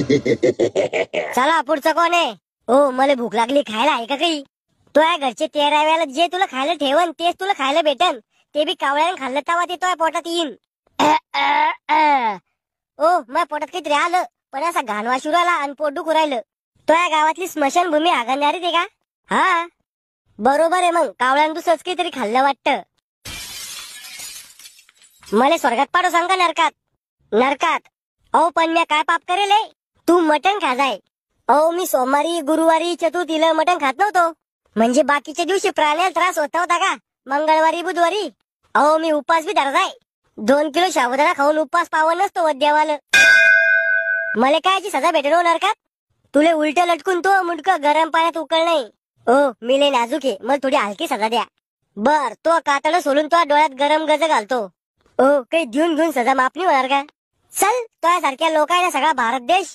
चला पुढचं कोण आहे? हो, मला भूक लागली, खायला आहे का काही? तो या घरचे 13 वेळेला जे तुला खायला ठेवन तेच तुला खायला भेटन. ते बी कावळ्यानं खाल्लं तेव्हा ते तो पोटात येईन. ओ, माझ्या पोटात काहीतरी आलं, पण असा घाणवा शिरायला आणि पोट दुखू राहिलं. तो या गावातली स्मशानभूमी हागणारी ते का? हा बरोबर आहे, मग कावळ्यानं दुसरंच काहीतरी खाल्लं वाटतं. मला स्वर्गात पाडो सांग का नरकात? नरकात. अहो पण मी काय पाप करेल? तू मटण खाजाय. अहो मी सोमवारी गुरुवारी चतुर्थीला मटण खात नव्हतो. म्हणजे बाकीच्या दिवशी प्राण्याला त्रास होता होता का? मंगळवारी बुधवारी अहो मी उपास बी धरताय. 2 किलो साबुदाणा खाऊन उपास पावन नसतो देवाला. मला कायची सजा भेटेल हो नरकात? तुले उलट लटकून तो मुंडकं गरम पाण्यात उकळ नाही. ओ मी लय नाजूक आहे, मला थोडी हलकी सजा द्या. बर, तो कातडं सोलून तो डोळ्यात गरम गज घालतो. ओ काही घेऊन घेऊन सजा माफ नाही होणार का? चल, तो सारख्या लोकांना सगळा भारत देश